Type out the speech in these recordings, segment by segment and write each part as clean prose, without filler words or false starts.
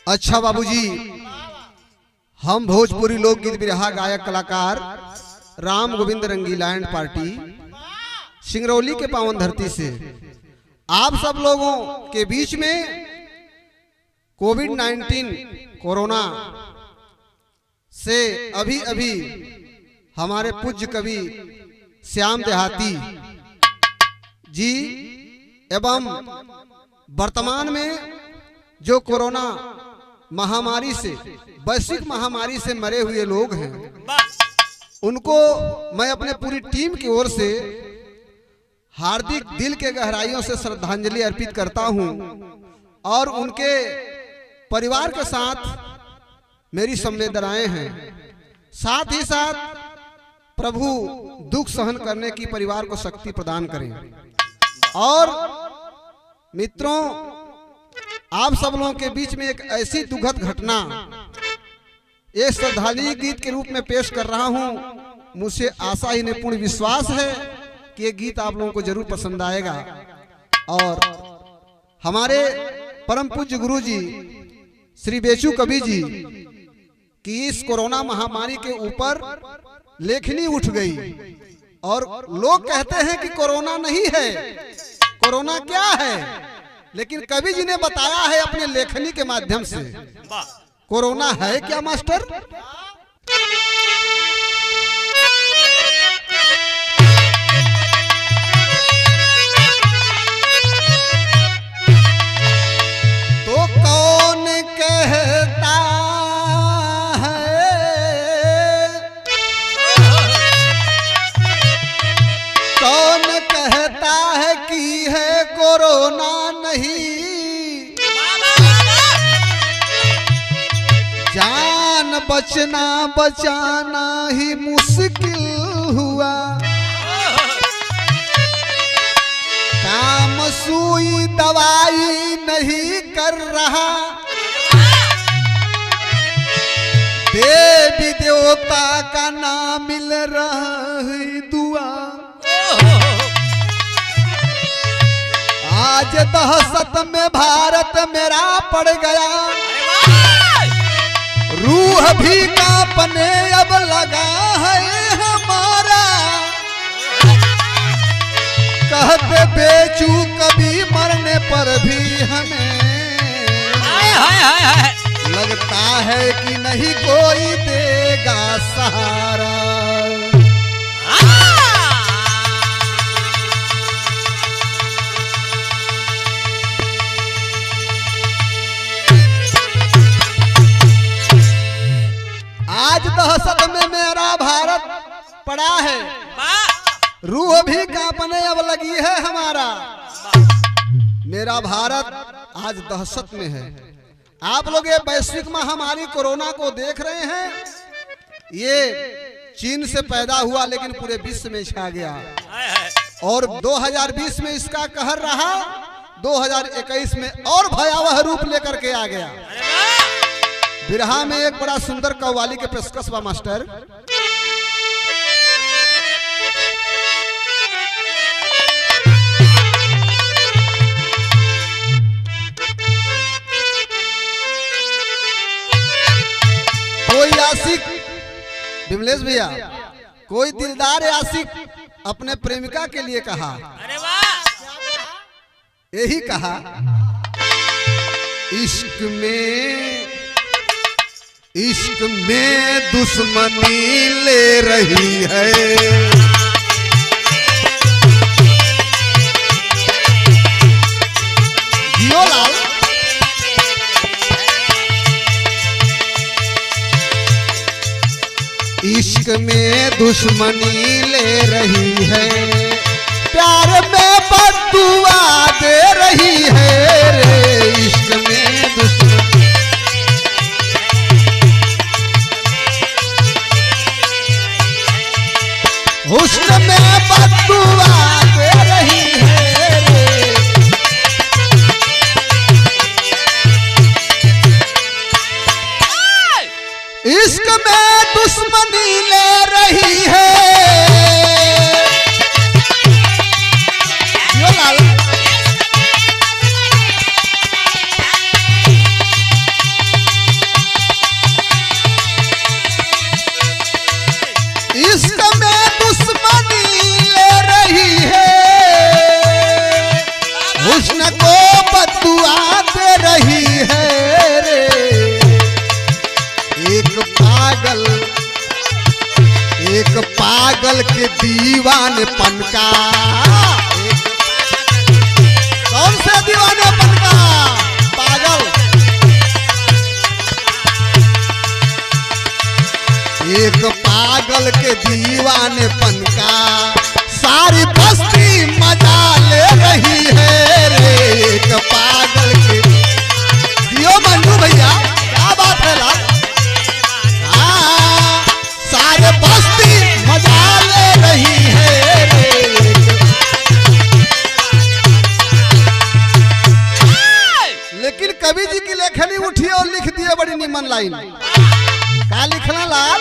अच्छा बाबूजी, हम भोजपुरी लोकगीत बिरहा गायक कलाकार राम गोविंद रंगीला एंड पार्टी सिंगरौली के पावन धरती से आप सब लोगों के बीच में कोविड-19 कोरोना से अभी अभी हमारे पूज्य कवि श्याम देहाती जी एवं वर्तमान में जो कोरोना महामारी से वैश्विक महामारी से मरे हुए लोग हैं, उनको मैं अपने पूरी टीम की ओर से हार्दिक दिल के गहराइयों से श्रद्धांजलि अर्पित करता हूं और उनके परिवार के साथ मेरी संवेदनाएं हैं। साथ ही साथ प्रभु दुख सहन करने की परिवार को शक्ति प्रदान करें। और मित्रों, आप सब लोगों के बीच में एक ऐसी दुखद घटना एक श्रद्धांजलि गीत के रूप में पेश कर रहा हूं। मुझे आशा ही नहीं पूर्ण विश्वास है कि ये गीत आप लोगों को जरूर पसंद आएगा। और हमारे परम पूज्य गुरु जी श्री बेचू कवि जी की इस कोरोना महामारी के ऊपर लेखनी उठ गई और लोग कहते हैं कि कोरोना नहीं है, कोरोना क्या है, लेकिन कवि जी ने बताया है अपने लेखनी के माध्यम से कोरोना है क्या मास्टर। तो कौन कहता है, कौन कहता है कि है कोरोना नहीं, जान बचना बचाना ही मुश्किल हुआ, काम सुई दवाई नहीं कर रहा, देवी देवता का नाम मिल रहा है दुआ, आज दहशत में भारत मेरा पड़ गया, रूह भी कांपने अब लगा है हमारा, कहते बेचू कभी मरने पर भी हमें लगता है कि नहीं कोई देगा सहारा। आज दहशत में मेरा भारत पड़ा है, रूह भी कांपने अब लगी है हमारा, मेरा भारत आज दहशत में है। आप लोग ये वैश्विक महामारी कोरोना को देख रहे हैं, ये चीन से पैदा हुआ लेकिन पूरे विश्व में छा गया और 2020 में इसका कहर रहा, 2021 में और भयावह रूप लेकर के आ गया। बिरहा में एक बड़ा सुंदर कव्वाली के पेशकश बा मास्टर। कोई आशिक, विमलेश भैया, कोई दिलदार आशिक अपने प्रेमिका के लिए कहा, यही कहा, इश्क में दुश्मनी ले रही है, जियो लाल, इश्क में दुश्मनी ले रही है, प्यार में बददुआ दे रही है रे, इश्क में दुश्मनी, हुस्न में बददुआ दे रही है रे, इश्क में दुश्मनी ले रही है, पागल के दीवानेपन का, कौन से दीवानेपन का? पागल। एक पागल के दीवानेपन का सारी बस्ती मजा ले रही है रे। एक पागल के दियो मंजू भैया, क्या बात है लाल। हाँ, सारे बस्ती मजा ले रही है रे। लेकिन कवि जी की लेखनी उठी और लिख दिए बड़ी निमन लाइन। क्या लिखना लाल?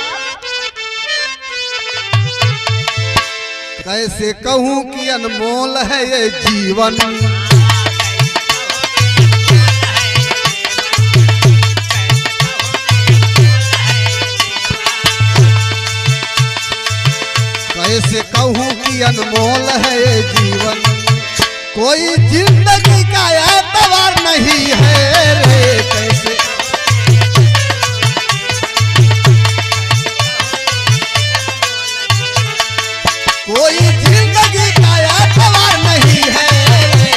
कैसे कहूं कि अनमोल है ये जीवन, कैसे कहूं कि अनमोल है ये जीवन, कोई जिंदगी का एतबार नहीं है रे। कैसे कोई जिंदगी का एतबार नहीं है रे।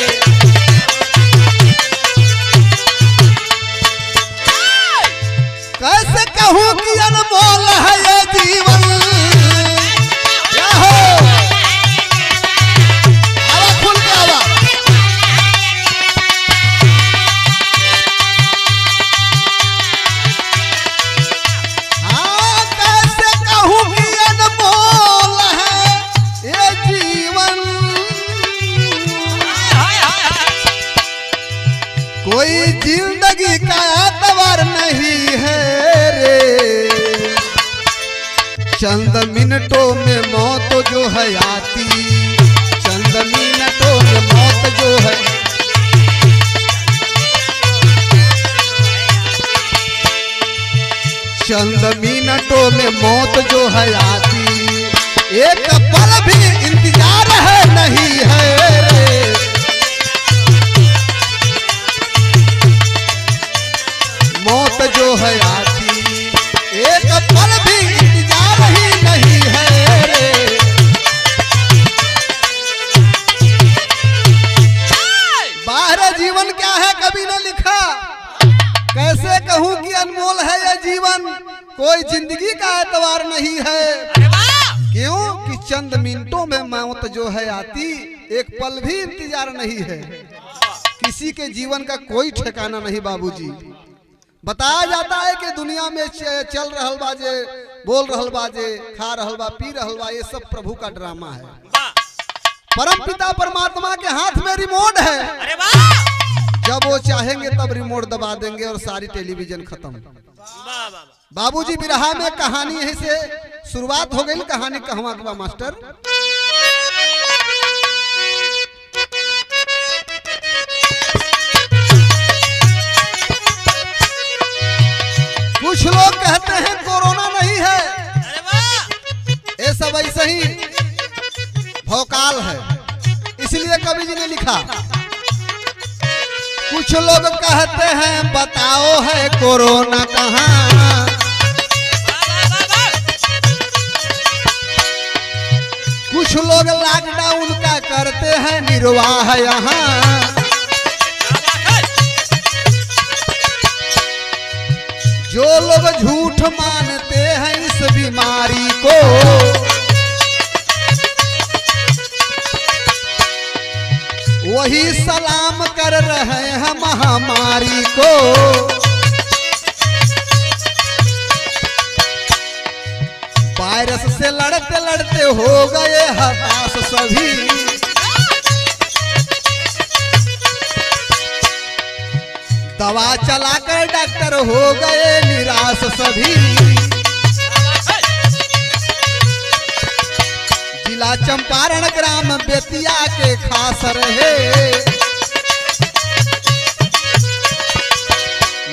कैसे कहूं कि अनमोल है ये जीवन, क्या हो आवा खुल के आवा। हाँ, कैसे कहूं कि अनमोल है ये जीवन, कोई जिंदगी का एतबार नहीं है रे। चंद मिनटों में मौत जो है आती, चंद मिनटों में मौत जो है, चंद मिनटों में मौत जो है आती, एक पल भी इंतजार है नहीं है रे। मौत जो है आती, एक पल भी इंतजार ही नहीं है रे। बाहर जीवन क्या है कभी ने लिखा। कैसे कहूं कि अनमोल है यह जीवन, कोई जिंदगी का एतबार नहीं है। क्यों कि चंद मिनटों में मौत जो है आती, एक पल भी इंतजार नहीं है। किसी के जीवन का कोई ठिकाना नहीं बाबूजी। बताया जाता है कि दुनिया में चल रहल बाजे, बोल रहल बाजे, खा रहल बा, पी रहल बा, ये सब प्रभु का ड्रामा है। परम पिता परमात्मा के हाथ में रिमोट है। अरे वाह! जब वो चाहेंगे तब रिमोट दबा देंगे और सारी टेलीविजन खत्म। बाबूजी बिरहा में कहानी यहीं से शुरुआत हो गई। कहानी कहवा के बा मास्टर? कुछ लोग कहते हैं कोरोना नहीं है, ये सब ऐसे ही भौकाल है, इसलिए कवि जी ने लिखा। कुछ लोग कहते हैं बताओ है कोरोना कहाँ, कुछ लोग लॉकडाउन का करते हैं निर्वाह यहाँ, जो लोग झूठ मानते हैं इस बीमारी को, वही सलाम कर रहे हैं महामारी को। वायरस से लड़ते लड़ते हो गए हताश सभी, दवा चलाकर डॉक्टर हो गए निराश सभी। जिला चंपारण ग्राम बेतिया के खास रहे,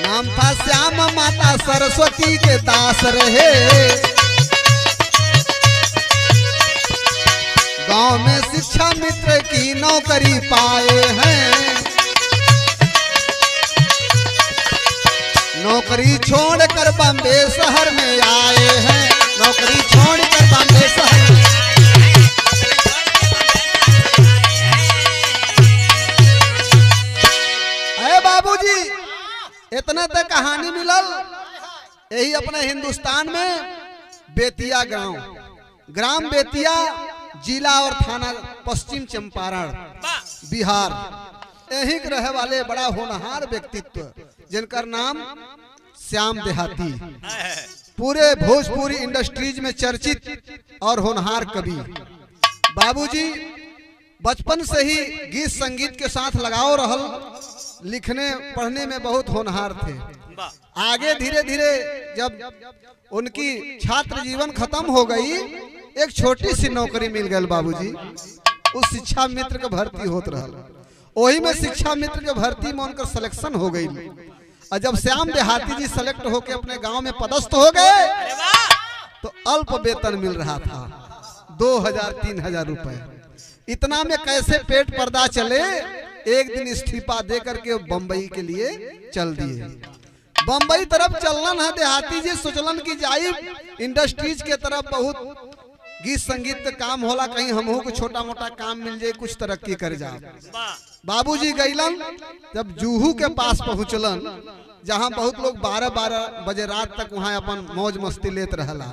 नाम था श्याम माता सरस्वती के दास रहे। गांव में शिक्षा मित्र की नौकरी पाए हैं, नौकरी छोड़कर बम्बे शहर में आए हैं, नौकरी छोड़कर बम्बे शहर में इतने तक कहानी मिलल यही अपने हिंदुस्तान में बेतिया गांव, ग्राम बेतिया, जिला और थाना पश्चिम चंपारण, बिहार। यही के रहे वाले बड़ा होनहार व्यक्तित्व जिनका नाम श्याम देहाती, पूरे भोजपुरी इंडस्ट्रीज में चर्चित और होनहार कवि। बाबूजी बचपन से ही गीत संगीत के साथ लगाव रहल, लिखने पढ़ने में बहुत होनहार थे। आगे धीरे धीरे जब उनकी छात्र जीवन खत्म हो गई, एक छोटी सी नौकरी मिल गई बाबूजी। उस शिक्षा मित्र के भर्ती होत रहल, वही में शिक्षा मित्र के भर्ती में उनका सिलेक्शन हो गई। और जब श्याम देहाती जी सेलेक्ट होके अपने गांव में पदस्थ हो गए तो अल्प वेतन मिल रहा था, 2000-3000 रुपए। इतना में कैसे पेट पर्दा चले, एक दिन इस्तीफा दे करके बंबई के लिए चल दिए। बंबई तरफ चलना है देहाती जी, सोचलन की जाई इंडस्ट्रीज के तरफ, बहुत गीत संगीत का काम होला, कहीं हमहू को छोटा मोटा काम मिल जाए, कुछ तरक्की कर जाए। बाबूजी गईलन, जब जूहू के पास पहुंचलन, जहां बहुत लोग 12-12 बजे रात तक वहां अपन मौज मस्ती लेत रहला,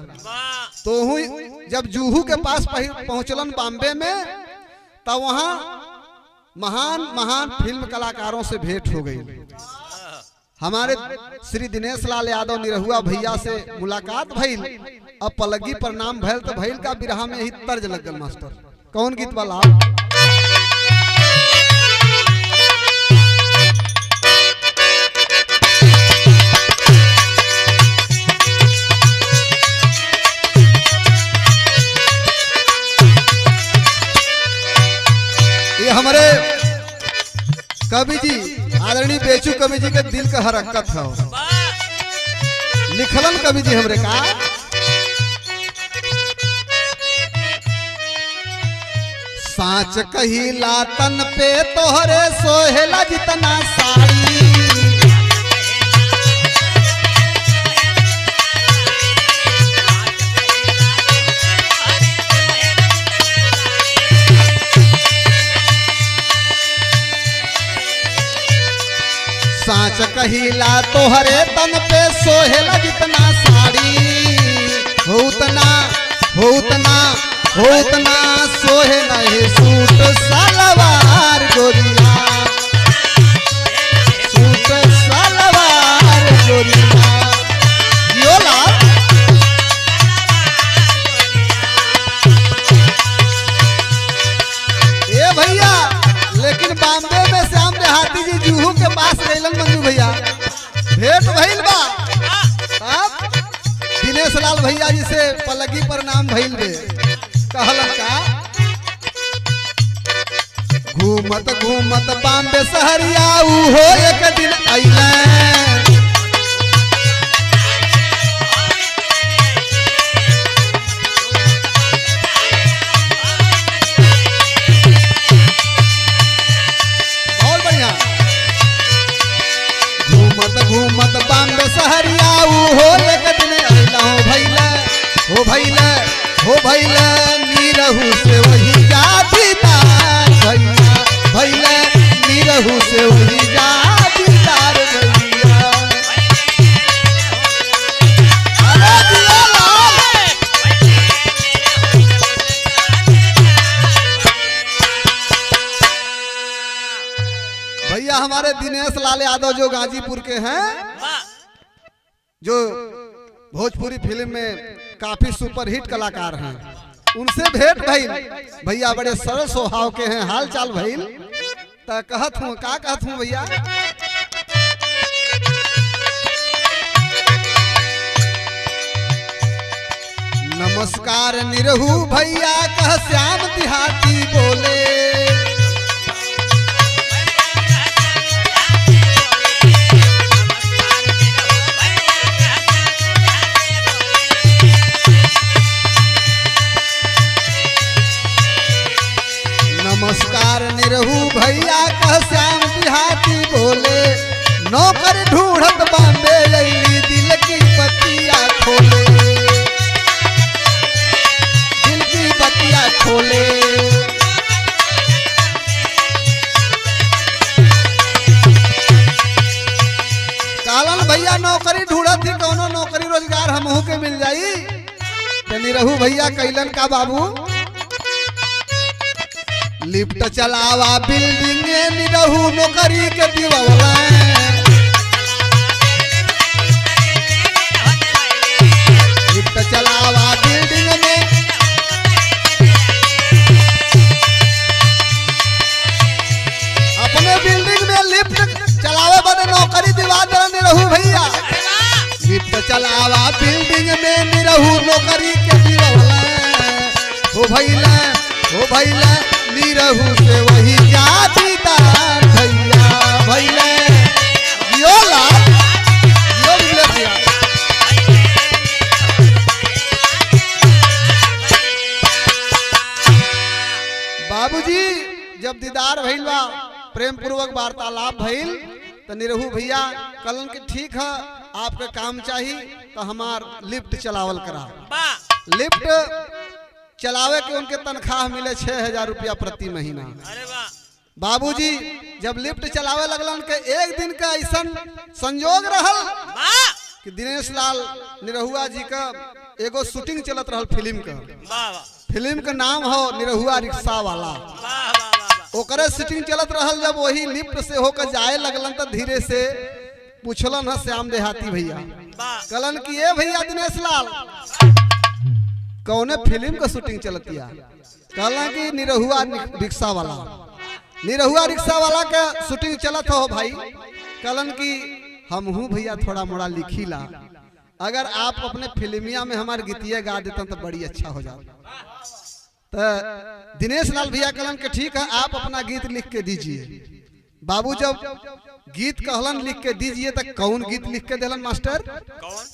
तो जब जूहू के पास पहुंचलन बॉम्बे में, तब वहां महान महान फिल्म कलाकारों से भेंट हो गई। हमारे श्री दिनेश लाल यादव निरहुआ भैया से मुलाकात भइल। अब पलगी पर नाम भैल तो भैल का बिरहा में ही तर्ज लग गल मास्टर। कौन गीत वाला? ये हमारे कवि जी आदरणीय बेचू कवि जी के दिल का हरकत है, लिखलन कवि जी हमरे का। साच कहिला तन पे तोहरे सोहेला जितना साड़ी, साच कहिला तोहरे तन पे सोहेला जितना साड़ी, हो उतना सोहे नहीं सूट सलवार गोरिया, सूट सलवार गोरिया। योला ए भैया, लेकिन बॉम्बे में श्याम देहाती जी जूहू के पास गइलन मंजू भैया, भेंट भइल बा। तब दिनेश लाल भैया जी से पलगी पर नाम भइल बे, कहलन का घूमत घूमत बॉम्बे शहरिया हो एक दिन अइले, बहुत बढ़िया। घूमत घूमत बॉम्बे शहरिया हो एक दिन अइला, हो भैले नीरहू से वही जातीदार भैया, भैले नीरहू से वही जातीदार भैया। भैया हमारे दिनेश लाल यादव जो गाजीपुर के हैं, जो भोजपुरी फिल्म में काफी सुपरहिट कलाकार हैं, उनसे भेंट भइल। भैया बड़े सरल स्वभाव के हैं, हाल चाल भइल। तो कहत हूँ, का कहत हूँ भैया? नमस्कार निरहू भैया कह श्याम देहाती बोले, नमस्कार निरहू भैया कह श्याम देहाती बोले, नौकर ढूंढत बॉम्बे लैली दिल की बत्तियां खोले, दिल की बत्तियां खोले। नौकरी ढूंढत थी, कौनो नौकरी रोजगार हमहू के मिल जाई। तो निरहू भैया कैलन का बाबू, लिफ्ट चलावा बिल्डिंग में निरहू नौकरी के दिवाला। लिफ्ट चलावा बिल्डिंग में, अपने बिल्डिंग में लिफ्ट चलावे बदे नौकरी दिवा दे निरहू भैया। लिफ्ट चलावा बिल्डिंग में निरहू नौकरी के दिवाला। हो भैया निरहू से वही जातीदार भैया भैया योला भैया। बाबूजी जब दीदार भइल बा, प्रेम पूर्वक वार्तालाप भइल, तो निरहू भैया कलन के ठीक है, आपका काम चाहिए तो हमार लिफ्ट चलावल करा। लिफ्ट चलावे के उनके तनख्वाह मिले 6000 रुपया प्रति महीना। बाबूजी जब लिफ्ट चलावे लगलन के एक दिन का ऐसा संयोग रहल कि दिनेश लाल निरहुआ जी का एगो शूटिंग चलत रहल फिल्म का। फिल्म का नाम हो निरहुआ रिक्शा वाला। ओकरे शूटिंग चलत रहल, जब वही लिफ्ट से होकर जाए लगलन तो धीरे से पूछलन है श्याम देहाती भैया, कलन की ए भैया दिनेश लाल कौने फिल्म का शूटिंग चलतिया? कहला कि निरहुआ रिक्शा वाला। निरहुआ रिक्शा वाला का शूटिंग चलत हो भाई। कहलन कि हम हूँ भैया थोड़ा मोड़ा लिखीला, अगर आप अपने फिल्मिया में हमारे गीतिया गा देते तो बड़ी अच्छा हो जाता। तो दिनेश लाल भैया कहलन कि ठीक है, आप अपना गीत लिख के दीजिए। बाबू जब गीत कहलन लिख के दीजिए तो कौन गीत लिख के दिलन मास्टर? कौन?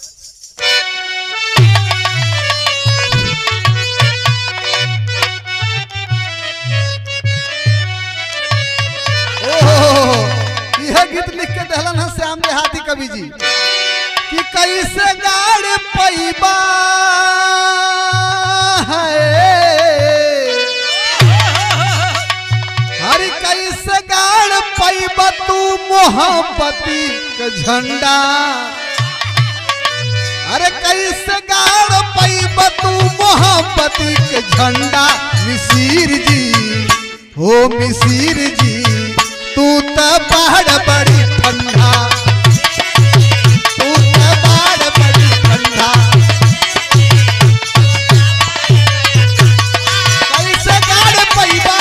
यह गीत लिख के दहलन है श्याम देहाती कवि जी कि कैसे गाड़ पैबा हरि कैसे गाड़ पैबा तू मोहब्बती का झंडा। अरे कैसे गाड़ पैबा तू मोहब्बती के झंडा। मिसिर जी हो मिसिर जी तू तो पहाड़ बड़ी ठंडा, तू तो पहाड़ बड़ी ठंडा। कैसे गाड़ पैबा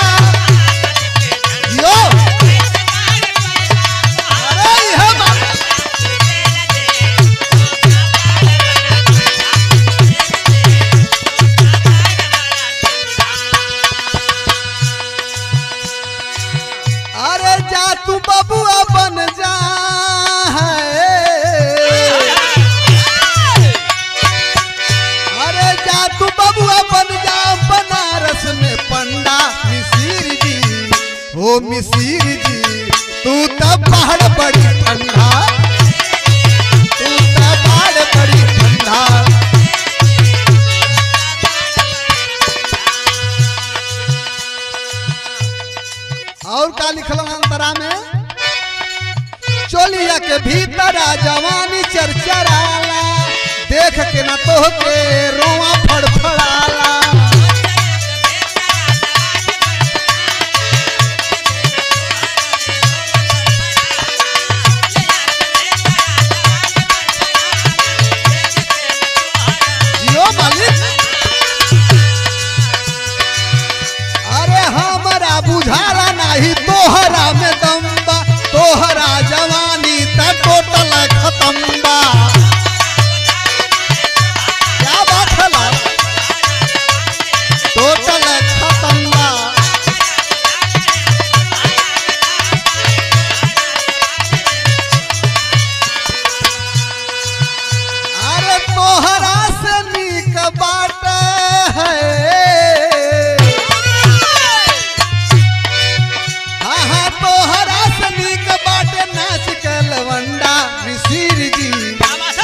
यो अरे हम अरे जा तू बबुआ बन जा अरे जा तू बबुआ बन जा बनारस में पंडा। मिसिर जी हो मिसिर जी तू तो पहाड़ बड़ी ठंडा, तू तो पहाड़ बड़ी ठंडा। और का लिखल अंतरा में? चोलिया के भीतर जवानी चरचराला, देख के न तो के रोआ फड़फड़ाला। जियो मालिक अरे हमारा बुझारा नहीं तोहरा में दम्बा, तोहरा जवानी त टोटल खत्म बा। क्या बात है ला? टोटल खत्म बा। अरे तोहरा से नीक बाट है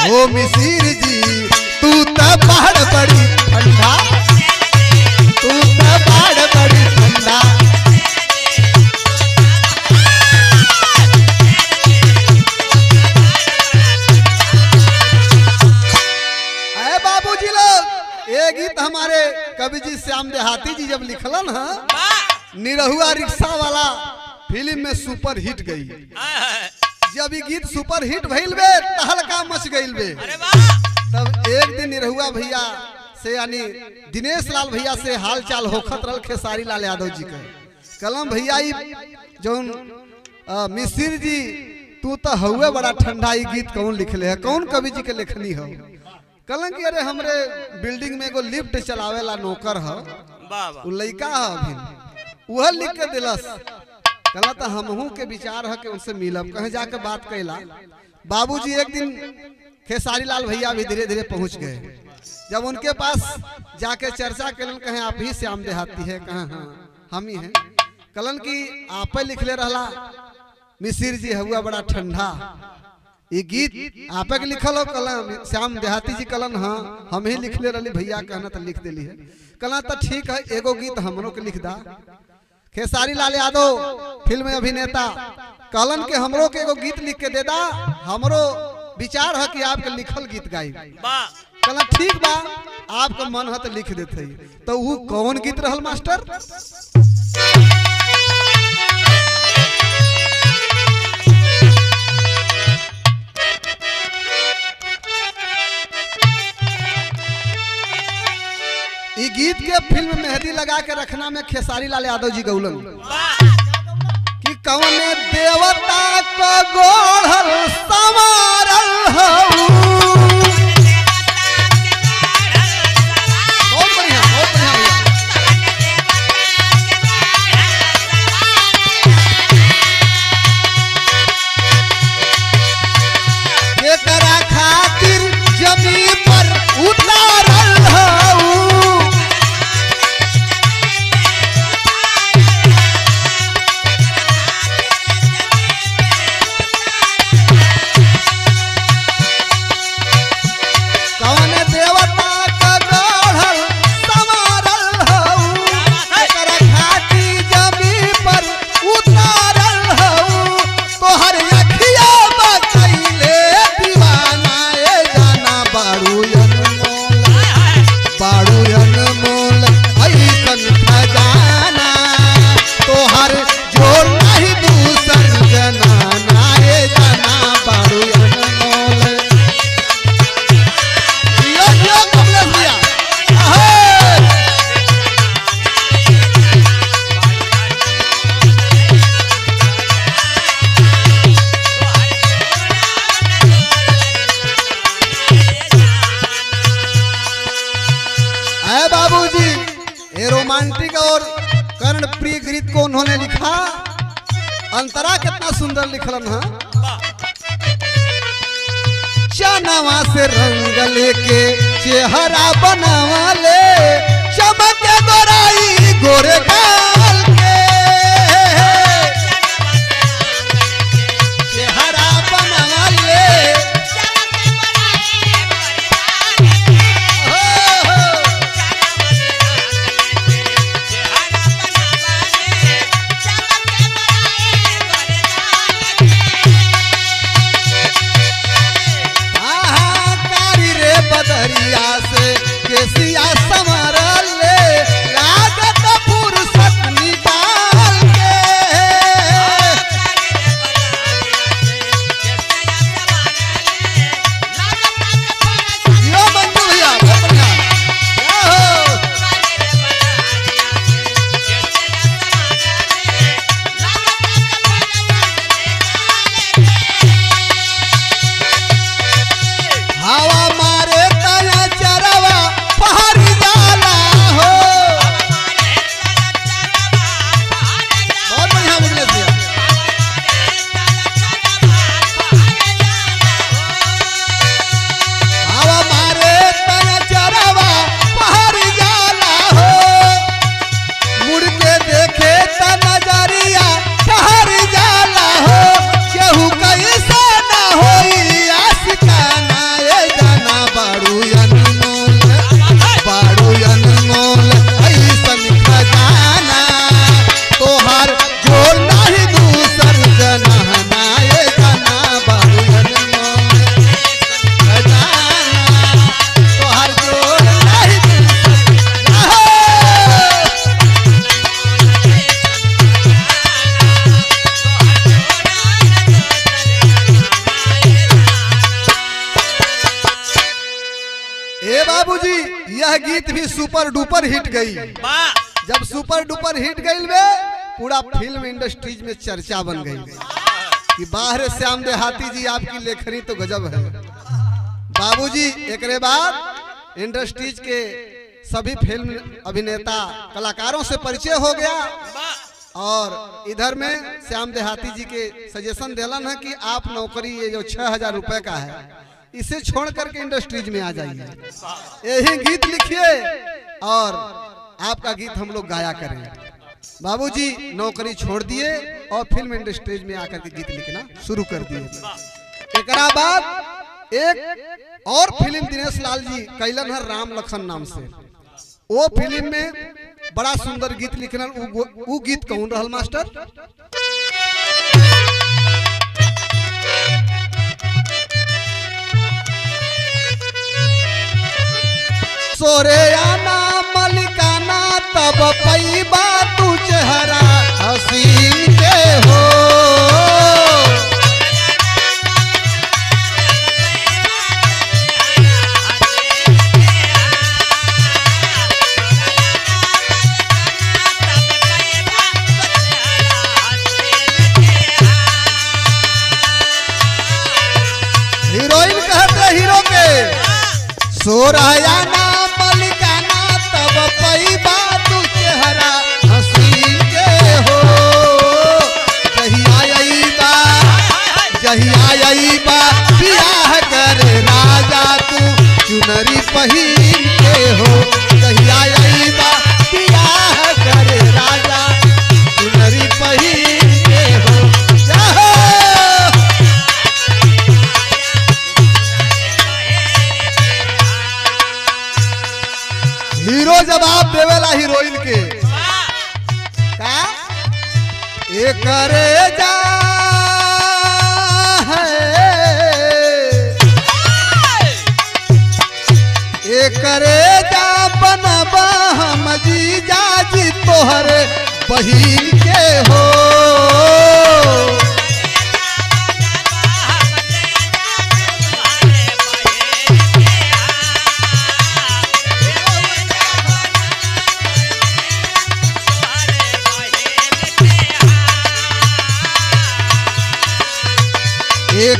ओ मिसिर जी तू तो पहाड़ बड़ी ठंडा, तू तो पहाड़ बड़ी ठंडा। ये गीत हमारे कवि जी श्याम देहाती जी जब लिखलन है, निरहुआ रिक्शा वाला फिल्म में सुपर हिट गई। जब ये गीत सुपर हिट भइल बे, तहलका मच गइल बे। तब एक दिन निरहुआ भैया से यानी दिनेश लाल भैया से हाल चाल होखत रहल खेसारी लाल यादव जी के। कलम भैया जौन मिसिर जी तू तो हुए बड़ा ठंडा, ये गीत कौन लिखले है, कौन कवि जी के लेखनी हो? कलन कि अरे हमरे बिल्डिंग में एगो लिफ्ट चलावेला नौकर है, उ लइका है अभी, वह लिख के दिलस। कला तो हमहू के विचार है कि उनसे मिलब, कहीं जाके बात कैला। बाबूजी एक दिन खेसारी लाल भैया भी धीरे धीरे पहुंच गए। जब उनके पास जाके चर्चा कलन, कहें आप ही श्याम देहाती है, कहें हाँ हम ही हैं। कलन की आपे लिखले रहला, मिसिर जी हुआ बड़ा ठंडा, ये गीत आपे के लिखल हो? कलन श्याम देहाती जी कलन हाँ हम ही लिखले रही भैया, कहना तो लिख दिली है। कला तो ठीक है, एगो गीत हमरों के लिख दा। खेसारी लाल यादव फिल्म अभिनेता कलन के हमरों के एगो गीत लिख के दे दा, हमरो विचार है कि आपके लिखल गीत गाई। कला ठीक बा, आपका मन है तो लिख देते। तो वो कौन गीत रहल मास्टर? ये गीत के फिल्म मेहंदी लगा के रखना में खेसारी लाल यादव जी गौलन कि कौन देवता को गोढ़ल संवारल हऊ। बहुत बढ़िया, बहुत बढ़िया भैया। एकरा खातिर जमीन पर उतारल हऊ। रोमांटिक और कर्ण प्रिय गीत को उन्होंने लिखा, अंतरा कितना सुंदर लिखलन है। चनवा से रंग लेके चेहरा बनावा ले, चमके गोराई गोरे गाल के, चेहरा बनावा ले। बदरिया से केसिया संवरल ले, लागत फुर्सत निकाल ए बाबूजी यह गीत भी सुपर डुपर हिट गई। जब सुपर डुपर हिट गई वे पूरा फिल्म इंडस्ट्रीज में चर्चा बन गई कि बाहर श्याम देहाती जी आपकी लेखनी तो गजब है। बाबूजी एक बाद इंडस्ट्रीज के सभी फिल्म अभिनेता कलाकारों से परिचय हो गया और इधर में श्याम देहाती जी के सजेशन दिलन है कि आप नौकरी ये जो 6,000 रुपए का है इसे छोड़ करके इंडस्ट्रीज में आ जाइए, यही गीत लिखिए और आपका गीत हम लोग गाया करें। बाबूजी नौकरी छोड़ दिए और फिल्म इंडस्ट्रीज में आकर के गीत लिखना शुरू कर दिए। एक बाद एक और फिल्म दिनेश लाल जी कैलन है राम लखन नाम से। वो फिल्म में बड़ा सुंदर गीत लिखना। वो गीत कौन रहल मास्टर? सोरे आना मलिकाना तब पैबा तू चेहरा हसीन के हो। हीरोइन कहते हीरो के सोरायाना मलिकाना तब पैबा तू चेहरा हसीन के हो। जहिया बियाह कर राजा तू चुनरी पहिन के हो। जहिया बियाह कर राजा चुनरी पहिन के हो। हीरो जवाब देवेला हीरोइन के का करे जा करे जा बनबा हम जीजा जी तोहरे बहिन के हो।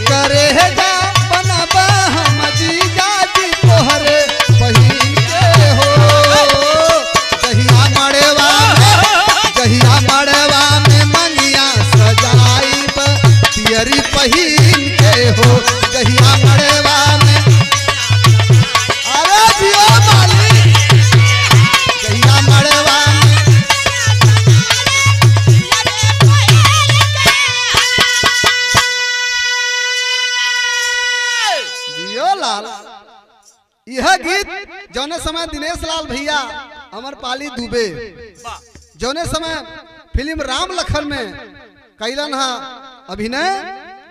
करे जा बनबा हम जीजा जी तोहरे बहिन के हो। जहिया मड़वा में मनिया सजाइब पियरी पहिन के हो। जहिया मड़वा में अरे जियो माली जहिया मड़वा में यह गीत जौने समय दिनेश लाल भैया अमरपाली दुबे जौने समय फिल्म राम लखन में कैलन हा अभिनय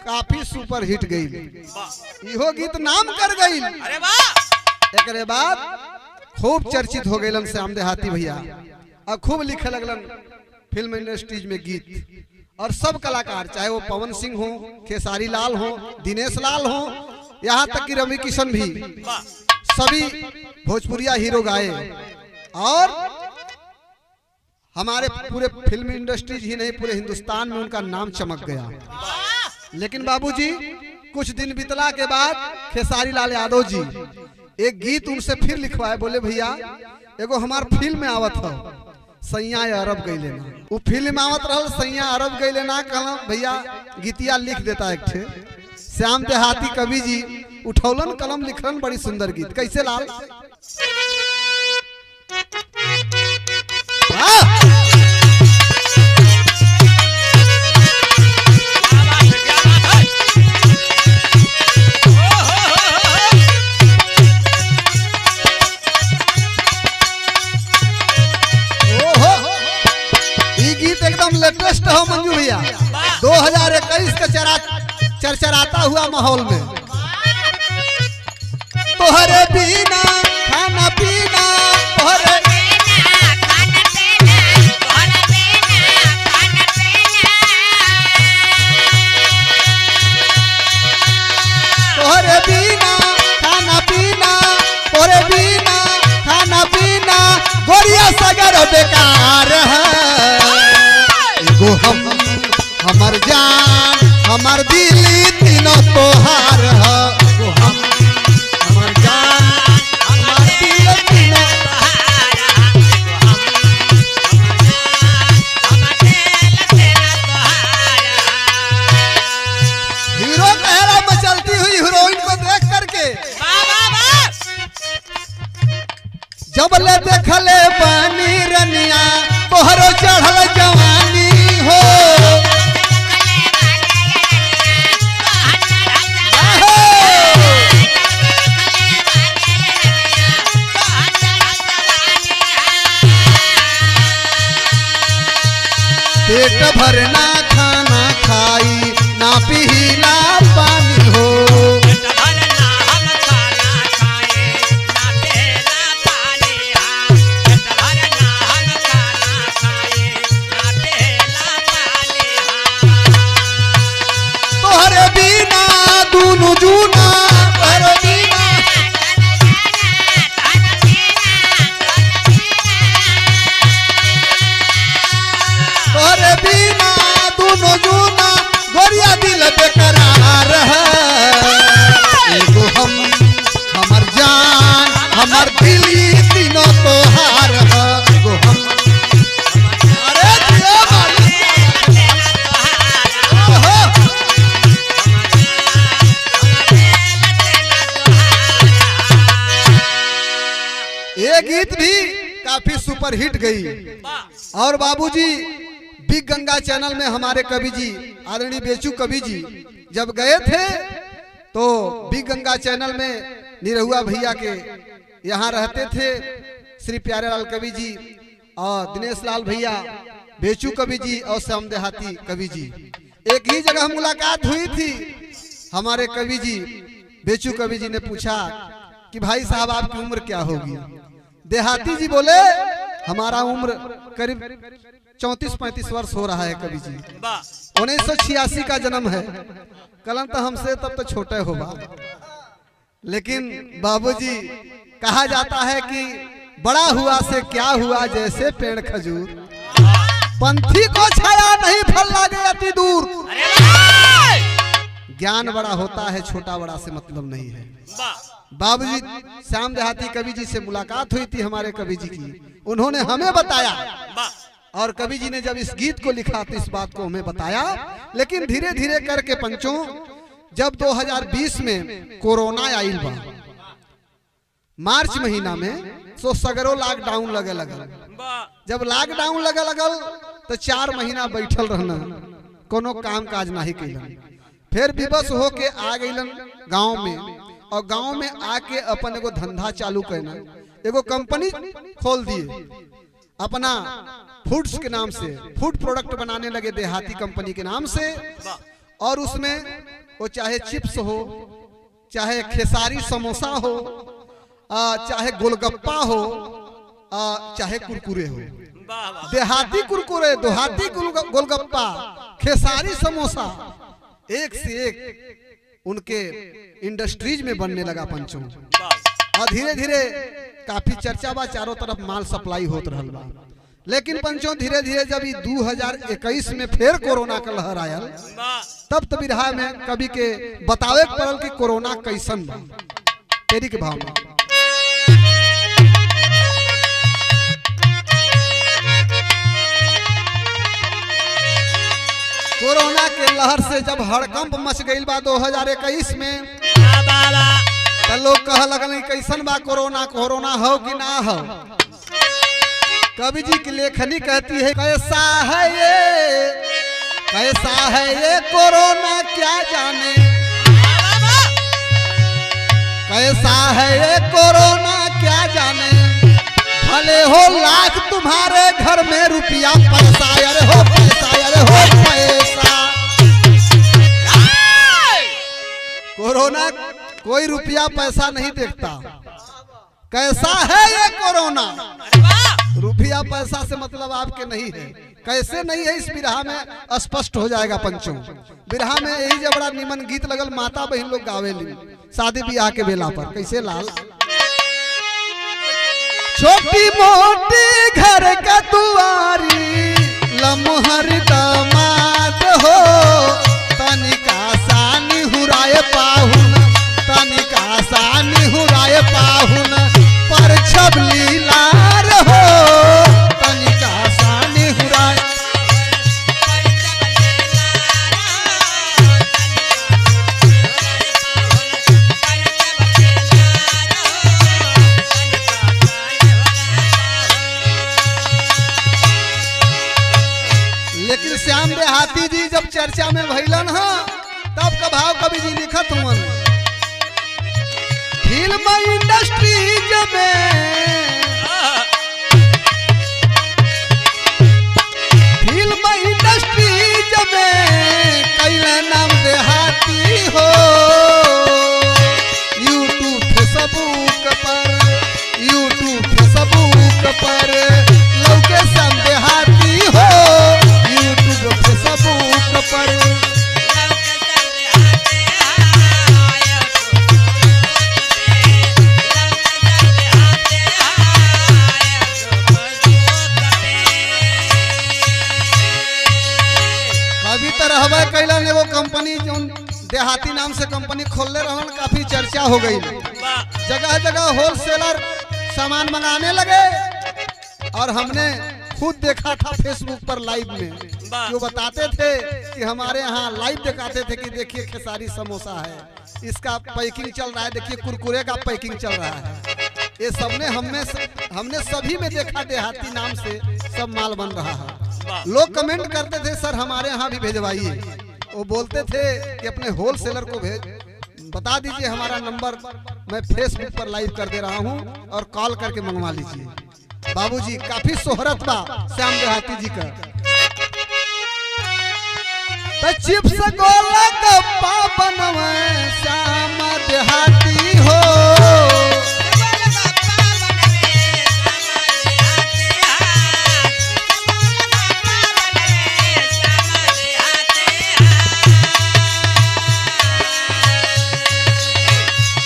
काफी सुपर हिट गई। इहो गीत नाम कर गई। एक बाद खूब चर्चित हो गए श्याम देहाती भैया और खूब लिखे लगलन फिल्म इंडस्ट्रीज में गीत। और सब कलाकार चाहे वो पवन सिंह हो, खेसारी लाल हो, दिनेश लाल हो, यहाँ तक कि रवि किशन भी सभी भोजपुरिया हीरो गाए। और हमारे पूरे फिल्म इंडस्ट्रीज ही नहीं पूरे हिंदुस्तान में उनका नाम चमक गया। लेकिन बाबूजी कुछ दिन बीतला के बाद खेसारी लाल यादव जी एक गीत उनसे फिर लिखवाए। बोले भैया एगो हमार फिल्म में आवत हो सैया अरब गई लेना। वो फिल्म आवत रहल सैया अरब गई लेना। कहला भैया गीतिया लिख देता एक थे। श्याम देहाती कवि जी उठौलन कलम लिखलन बड़ी सुंदर गीत। कैसे लाल गीत एकदम लेटेस्ट हो मंजू भैया। 2021 का चरचराता हुआ माहौल में तोहरे बिना खाना पीना तोहरे बिना खाना पीना तोहरे हमार दिली तीनों तोहार है एगो हम हमर जान हमार दिल तीनों हीरो कहला मचलती हुई हीरोइन को देख करके जब ले देखले पानी रनिया तोहरो चढ़ल जवानी हो पेट भरना खाना खाई ना पीला पानी हो तोहरे बिना दूनु जूना तोहरे बिना तोहरे बिना दूनु जूना गोरिया दिल बेकरार है एगो हम हमर जान हमर दिली तीनों तोहार है एगो हम अरे दिया ओहो ये गीत भी काफी सुपरहिट गई और बाबूजी बिग गंगा चैनल में हमारे कवि जी आदरणीय बेचू कवि जी जब गए थे तो बिग गंगा चैनल में निरहुआ भैया के यहाँ रहते थे श्री प्यारेलाल कवि जी और दिनेश लाल भैया बेचू कवि जी और श्याम देहाती कवि जी एक ही जगह मुलाकात हुई थी। हमारे कवि जी बेचू कवि जी ने पूछा कि भाई साहब आपकी उम्र क्या होगी। देहाती जी बोले हमारा उम्र करीब 34-35 वर्ष हो रहा है कवि जी, 1986 का जन्म है। कलम तो हमसे तब तो छोटे होगा, लेकिन बाबूजी कहा जाता है कि बड़ा हुआ से क्या हुआ जैसे पेड़ खजूर, पंथी को छाया नहीं फल लागे अति दूर। ज्ञान बड़ा होता है, छोटा बड़ा से मतलब नहीं है। बाबूजी श्याम देहाती कवि जी से मुलाकात हुई थी हमारे कवि जी की, उन्होंने हमें बताया और कवि जी ने जब इस गीत को लिखा तो इस बात को हमें बताया। लेकिन धीरे धीरे करके पंचों जब 2020 में कोरोना आइल बा मार्च महीना में, तो सगरो लॉकडाउन लगे लगल। जब लॉकडाउन लगे लगल तो 4 महीना बैठल रहना, कोनो काम काज नहीं कैलन। फिर विवश होके आ गईलन गांव में, और गांव में आके अपन एगो धंधा चालू करना, एगो कंपनी खोल दिए अपना फूड्स के नाम से, फूड प्रोडक्ट बनाने लगे देहाती कंपनी के नाम से। और उसमें वो चाहे चिप्स हो, चाहे खेसारी समोसा हो, चाहे गोलगप्पा हो, चाहे कुरकुरे हो, देहाती कुरकुरे, देहाती गोलगप्पा, खेसारी समोसा, एक से एक उनके इंडस्ट्रीज में बनने लगा पंचों। और धीरे धीरे काफी चर्चा बा, चारों तरफ माल सप्लाई होत रहल बा। लेकिन पंचों धीरे धीरे जब 2021 में फिर कोरोना का लहर आयल, तब तो बिरहा में कवि के बतावे पड़ल कि कोरोना कैसन बा। तेरी के भाव में कोरोना के लहर से जब हड़कंप मच गई बा 2021 में, तो लोग कह लगल कैसन बा कोरोना, कोरोना हो कि ना हो। कवि जी की लेखनी कहती है कैसा है ये कोरोना क्या जाने, कैसा है ये कोरोना क्या जाने, भले हो लाख तुम्हारे घर में रुपया पैसा, अरे हो पैसा, अरे हो पैसा। कोरोना कोई रुपया पैसा नहीं देखता। कैसा है ये कोरोना, रुपया पैसा से मतलब आपके नहीं है। कैसे नहीं है इस बिरहा में स्पष्ट हो जाएगा पंचों। बिरहा में यही जब बड़ा निमन गीत लगल, माता बहन लोग गावेली शादी ब्याह के बेला पर। कैसे लाल, छोटी मोटी घर का दुआरी, लम्हर दामाद हो, तनिका निहुराए पाहुन, तनिका सा निहुराए पाहुन, पर छबली लार हो, तनिका सा निहुराए। लेकिन श्याम देहाती जी जब चर्चा में भइलन ह तब का भाव कवि जी लिखत हुवन, फिल्म इंडस्ट्रीज में, फिल्म इंडस्ट्रीज में कैला नाम देहाती हो, यूट्यूब फेसबुक पर, यूट्यूब फेसबुक पर लौके श्याम देहाती हो, यूट्यूब फेसबुक पर। रहबे कैलन एगो कंपनी जो देहाती नाम से कंपनी खोलने रहन, काफी चर्चा हो गई, जगह जगह होलसेलर सामान मंगाने लगे। और हमने खुद देखा था फेसबुक पर लाइव में, जो बताते थे कि हमारे यहाँ लाइव दिखाते थे कि देखिए खेसारी समोसा है, इसका पैकिंग चल रहा है, देखिए कुरकुरे का पैकिंग चल रहा है। ये सबने हमने सभी में देखा, देहाती नाम से सब माल बन रहा है। लोग कमेंट करते थे सर हमारे यहाँ भी भेजवाइए, वो बोलते थे कि अपने होलसेलर को बता दीजिए हमारा नंबर, मैं फेसबुक पर लाइव कर दे रहा हूँ और कॉल करके मंगवा लीजिए। बाबूजी काफी शोहरत बा श्याम देहाती जी का। तो चिप्स गोला गप्पा बनवे श्याम देहाती हो,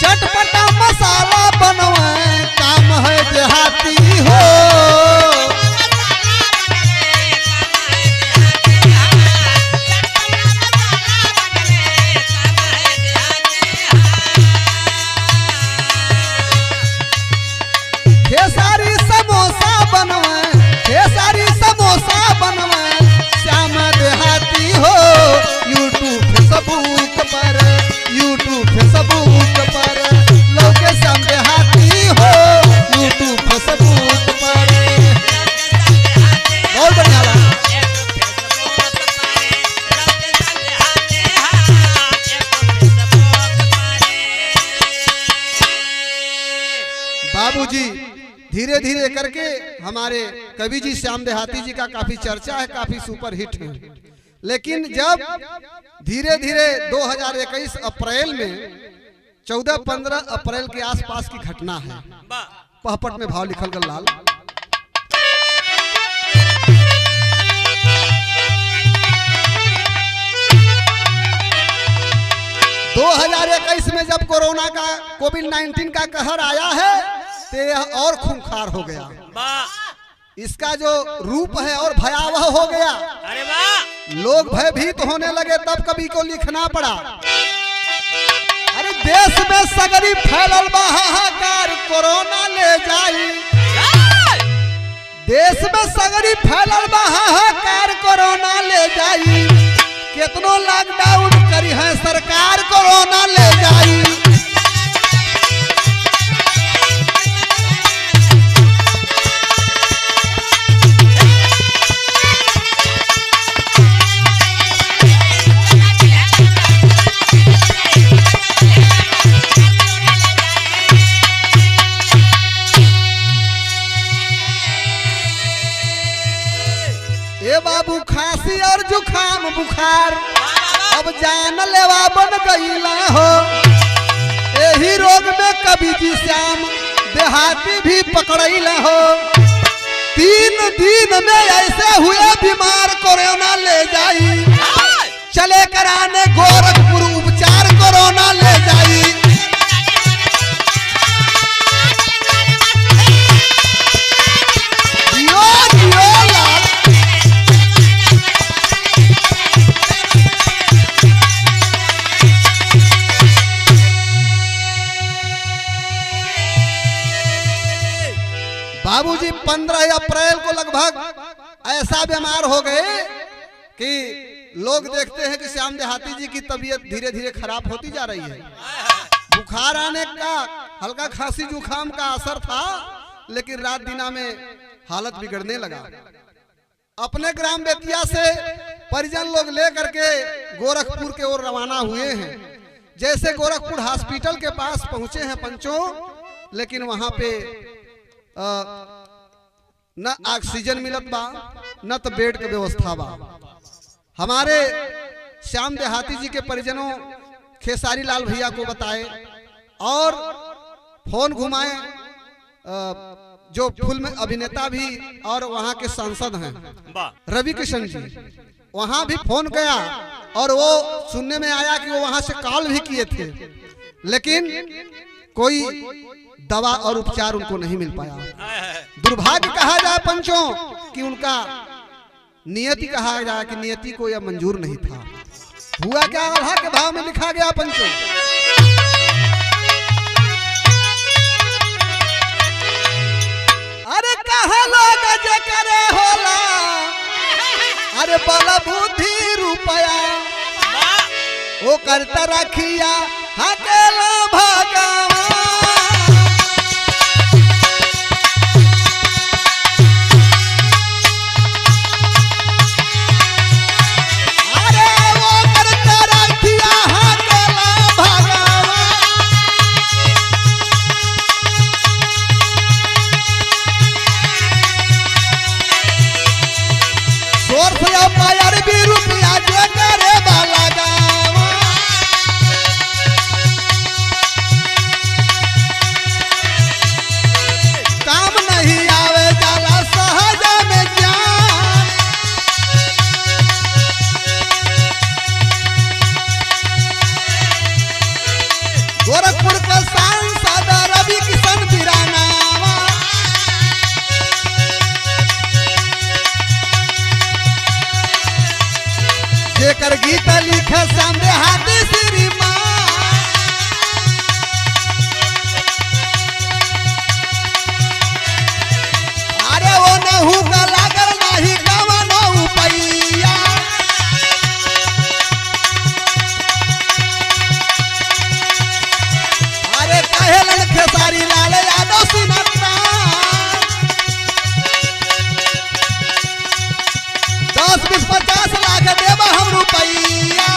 चटपटा मसाला बनवे काम है देहाती हो, खेसारी समोसा बनवे, खेसारी समोसा बनवे श्याम देहाती हो, यूट्यूब फेसबुक पर, यूट्यूब फेसबुक पर लौके श्याम देहाती हो, यूट्यूब फेसबुक पर। बहुत बढ़िया लगा। बाबूजी धीरे धीरे करके हमारे कवि जी श्याम देहाती जी का काफी चर्चा है, काफी सुपर हिट है। लेकिन जब धीरे धीरे 2021 अप्रैल में 14-15 अप्रैल के आसपास की घटना है, पहपट में भाव लिखल गल लाल, दो 2021 में जब कोरोना का कोविड-19 का कहर आया है तो यह और खूंखार हो गया, इसका जो रूप है और भयावह हो गया। अरे वाह, लोग भयभीत होने लगे, तब कवि को लिखना पड़ा। अरे देश में सगरी फैलल बा हाहाकार, कोरोना ले जाई, देश में सगरी फैलल बा हाहाकार, कोरोना ले जाई, कितनो लॉकडाउन करी है सरकार, कोरोना ले जाई। ए बाबू खांसी और जुखाम बुखार अब जान लेवा बन गईला हो, यही रोग में कवि जी श्याम देहाती भी पकड़ैला हो। 3 दिन में ऐसे हुए बीमार, कोरोना ले जाई, चले कराने गोरखपुर उपचार, कोरोना ले जाई। बाबूजी 15 अप्रैल को लगभग ऐसा बीमार हो गए कि लोग देखते हैं कि श्याम देहाती जी की तबीयत धीरे धीरे खराब होती जा रही है। बुखार आने का, हल्का खांसी जुकाम का असर था, लेकिन रात दिना में हालत बिगड़ने लगा। अपने ग्राम बेतिया से परिजन लोग ले करके गोरखपुर के ओर रवाना हुए हैं। जैसे गोरखपुर हॉस्पिटल के पास पहुंचे हैं पंचों, लेकिन वहां पे न ऑक्सीजन मिलत बा, न तो बेड के व्यवस्था बा। हमारे श्याम देहाती जी के परिजनों खेसारी लाल भैया को बताए और फोन घुमाए, जो फिल्म अभिनेता भी और वहां के सांसद हैं रवि किशन जी, वहां भी फोन किया और वो सुनने में आया कि वो वहां से कॉल भी किए थे, लेकिन कोई दवा और उपचार उनको नहीं मिल पाया। दुर्भाग्य कहा जाए पंचों कि उनका नियति कहा जाए कि नियति को यह मंजूर नहीं था। हुआ क्या, अल्लाह के भाव में लिखा गया पंचों, अरे कहा लोग जे करे होला, अरे बल बुद्धि रुपया वो करता रखिया हकेला भगवान। जेकर गीत लिखे श्याम देहाती श्रीमान, अरे वो नहू का लागल नहीं कवनो उपैया। अरे कहेलन खेसारी लाल यादव सुनता 10-20-50 लाख देवा हम रुपैया।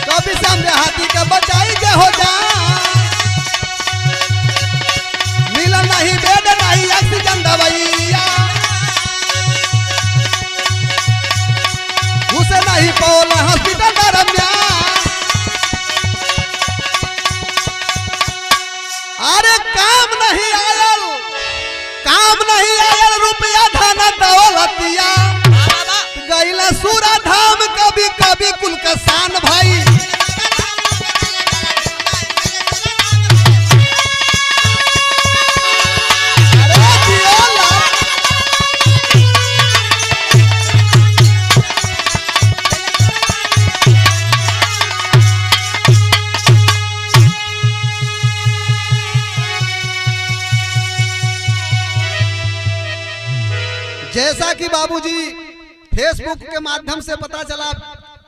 कभी श्याम देहाती के बचाई के हो जाए, मिला नहीं बेड नहीं ऑक्सीजन दवाइया, उसे नहीं पौला हॉस्पिटल दरमियान। अरे काम नहीं आयल, काम नहीं आयल रुपया धन दौलतिया, गईला सूरा धाम कभी कभी कुल कसान भाई। जैसा कि बाबूजी फेसबुक के माध्यम से पता चला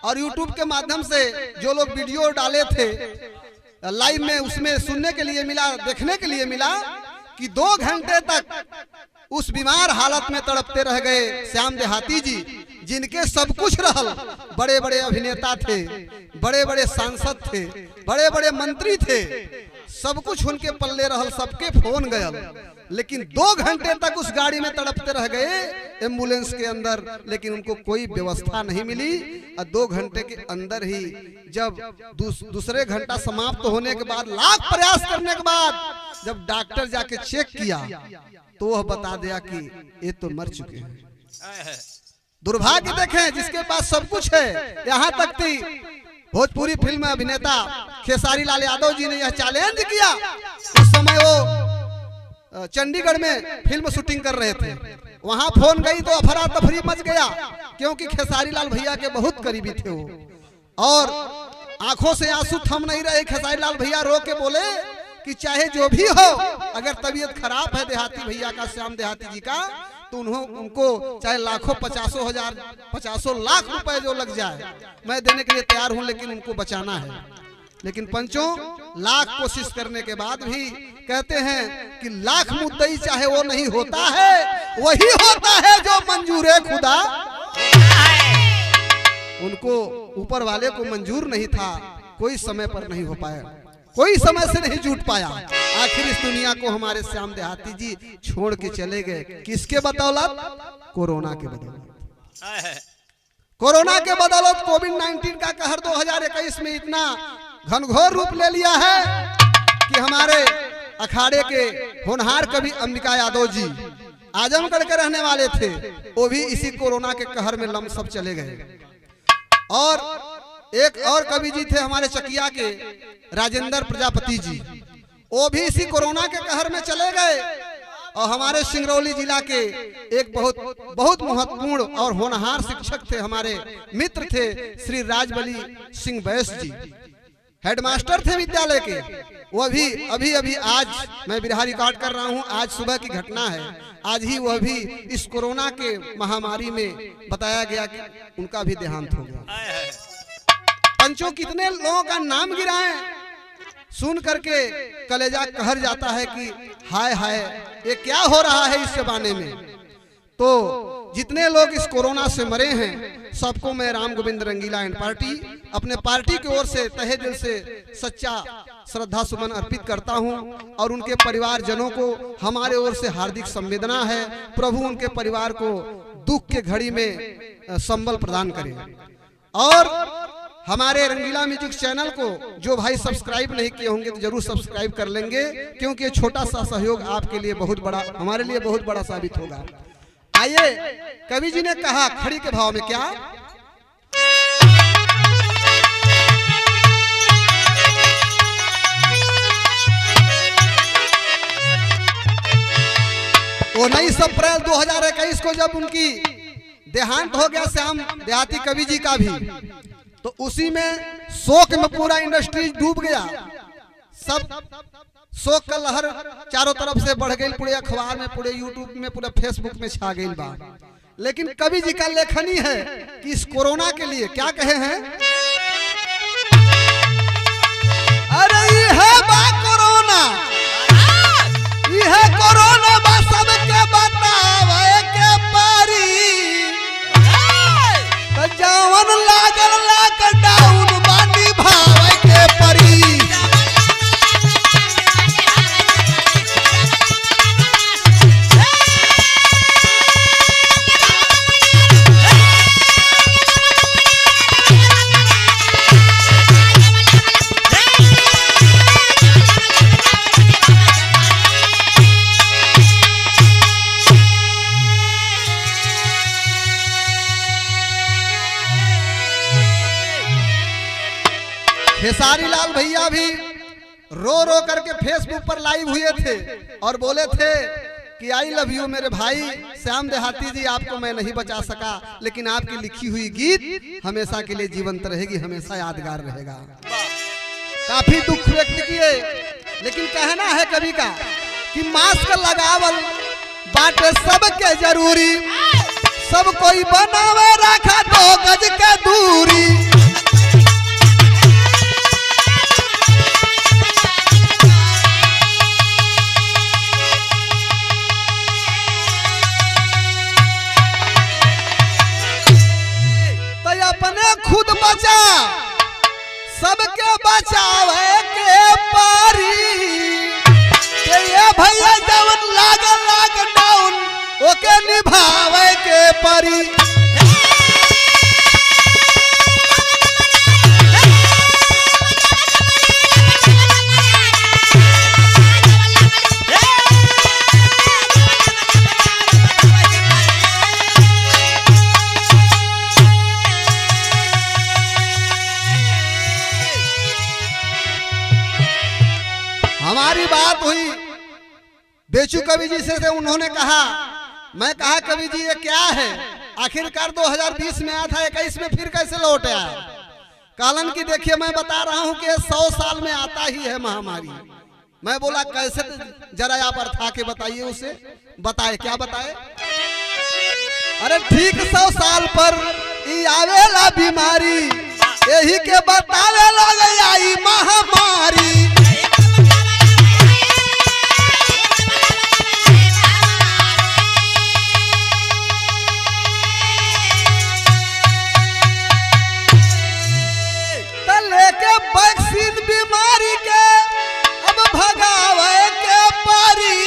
और यूट्यूब के माध्यम से जो लोग वीडियो डाले थे लाइव में, उसमें सुनने के लिए मिला, देखने के लिए मिला कि 2 घंटे तक उस बीमार हालत में तड़पते रह गए श्याम देहाती जी, जिनके सब कुछ रहल, बड़े बड़े अभिनेता थे, बड़े बड़े सांसद थे, बड़े बड़े मंत्री थे, सब कुछ उनके पल्ले रहल, सबके फोन गयल, लेकिन 2 घंटे तक उस गाड़ी में तड़पते रह गए एम्बुलेंस के अंदर, लेकिन उनको कोई व्यवस्था नहीं मिली। और 2 घंटे के अंदर ही जब दूसरे घंटा समाप्त होने के बाद, लाख प्रयास करने के बाद जब डॉक्टर जाके चेक किया तो वह बता दिया कि ये तो मर चुके हैं। दुर्भाग्य देखें, जिसके पास सब कुछ है। यहाँ तक थी भोजपुरी फिल्म अभिनेता खेसारी लाल यादव जी ने यह चैलेंज किया। उस समय वो चंडीगढ़ में फिल्म शूटिंग कर रहे थे, वहां फोन गई तो अफरा तफरी मच गया, क्योंकि खेसारी लाल भैया के बहुत करीबी थे वो, और आंखों से आंसू थम नहीं रहे। खेसारी लाल भैया रो के बोले कि चाहे जो भी हो, अगर तबीयत खराब है देहाती भैया का, श्याम देहाती जी का, तो उनको चाहे लाखों 50 लाख रुपए जो लग जाए मैं देने के लिए तैयार हूं, लेकिन उनको बचाना है। लेकिन पंचों लाख कोशिश करने के बाद भी कहते हैं कि लाख मुद्दई चाहे वो नहीं होता है, वही होता है जो मंजूरे खुदा। उनको ऊपर वाले को मंजूर नहीं था, कोई समय पर नहीं हो पाया, कोई समय से नहीं जुट पाया। आखिर इस दुनिया को हमारे श्याम देहाती जी छोड़ के चले गए, किसके बदौलत? कोरोना के बदौलत। कोरोना के बदौलत कोविड-19 का कहर 2021 में इतना घनघोर रूप ले लिया है कि हमारे अखाड़े के होनहार कवि अंबिका यादव जी आजमगढ़ के रहने वाले थे, वो भी इसी कोरोना के कहर में लमसम चले गए। और एक और कवि जी थे हमारे चकिया के राजेंद्र प्रजापति जी, वो भी इसी कोरोना के कहर में चले गए। और हमारे सिंगरौली जिला के एक बहुत महत्वपूर्ण और होनहार शिक्षक थे, हमारे मित्र थे, श्री राजबली सिंह बैस जी, हेडमास्टर थे विद्यालय के। वह भी अभी आज मैं बिरहा रिकॉर्ड कर रहा हूं, आज सुबह की घटना है, आज ही वह भी इस कोरोना के महामारी में बताया गया कि उनका भी देहांत हो गया। पंचों कितने लोगों का नाम गिराए, सुन करके कलेजा कहर जाता है कि हाय हाय ये क्या हो रहा है इस जमाने में। तो जितने लोग इस कोरोना से मरे हैं सबको मैं राम गोविंद रंगीला एंड पार्टी अपने पार्टी की ओर से तहे दिल से सच्चा श्रद्धा सुमन अर्पित करता हूं, और उनके परिवारजनों को हमारे ओर से हार्दिक संवेदना है। प्रभु उनके परिवार को दुख के घड़ी में संबल प्रदान करे। और हमारे रंगीला म्यूजिक चैनल को जो भाई सब्सक्राइब नहीं किए होंगे तो जरूर सब्सक्राइब कर लेंगे, क्योंकि ये छोटा सा सहयोग आपके लिए बहुत बड़ा, हमारे लिए बहुत बड़ा साबित होगा। आइए, कवि जी ने कहा खड़ी के भाव में क्या, वो 19 अप्रैल 2021 को जब उनकी देहांत हो गया श्याम देहाती कवि जी का भी, तो उसी में शोक में पूरा इंडस्ट्री डूब गया। सब शोक का लहर चारों तरफ से बढ़ गई, पूरे अखबार में, पूरे यूट्यूब में, पूरे फेसबुक में छा गई बा। लेकिन कवि जी का लेखनी है कि इस कोरोना के लिए क्या कहे हैं, अरे ये बा कोरोना, ये कोरोना बा सबके बतावे के पारी, तो जवन लागल लॉकडाउन बानी भावे के परी। खेसारी लाल भैया भी रो रो करके फेसबुक पर लाइव हुए थे और बोले थे कि आई लव यू मेरे भाई श्याम देहाती जी, आपको मैं नहीं बचा सका, लेकिन आपकी लिखी हुई गीत हमेशा के लिए जीवंत रहेगी, हमेशा यादगार रहेगा। काफी दुख व्यक्त किए, लेकिन कहना है कवि का कि मास्क लगावल बाटे सबके जरूरी, सब कोई बनावे रखा 2 गज के दूरी। खुद बचा सबके बचावे के पारी, ये भैया जवन लागल लॉकडाउन ओके निभावे के परी। हमारी बात हुई बेचू कवि जी से उन्होंने कहा, मैं कहा कवि जी ये क्या है, आखिरकार 2020 में आया था, 21 में फिर कैसे लौट आया। कालन की देखिए मैं बता रहा हूं कि 100 साल में आता ही है महामारी, मैं बोला कैसे, जरा आप अर्था के बताइए उसे। बताए, क्या बताए? अरे ठीक 100 साल पर ई आवेला बीमारी, यही के बतावे लगे आई महामारी। लेके वैक्सीन बीमारी के अब भगावे के परी।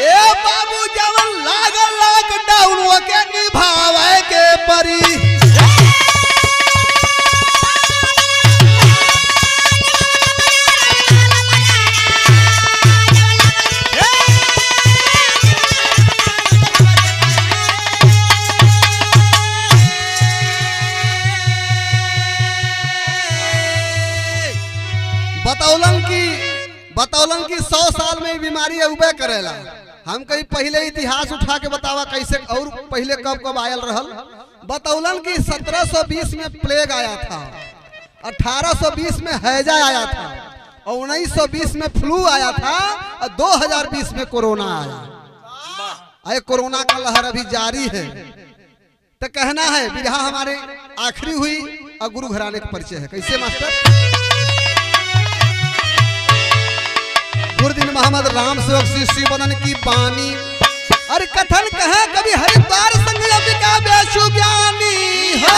ए बाबू जवन लागल लॉकडाउन के निभावे के परी। बतौलन की 100 साल में बीमारी उबे करेला। हम कहीं पहले इतिहास उठा के बतावा कैसे और पहले कब कब आयल रहल। बतौलन की 1720 में प्लेग आया था, 1820 में हैजा आया था, और 1920 में फ्लू आया था, और 2020 में कोरोना आया। अरे कोरोना का लहर अभी जारी है। तो कहना है विधा हमारे आखिरी हुई और गुरु घराने का परिचय है। कैसे मास्टर? गुरुदीन मोहम्मद राम सेवक श्री बदन की बानी। अरे कथन कहे कभी हरिद्वार संग का बेशु ज्ञानी हो।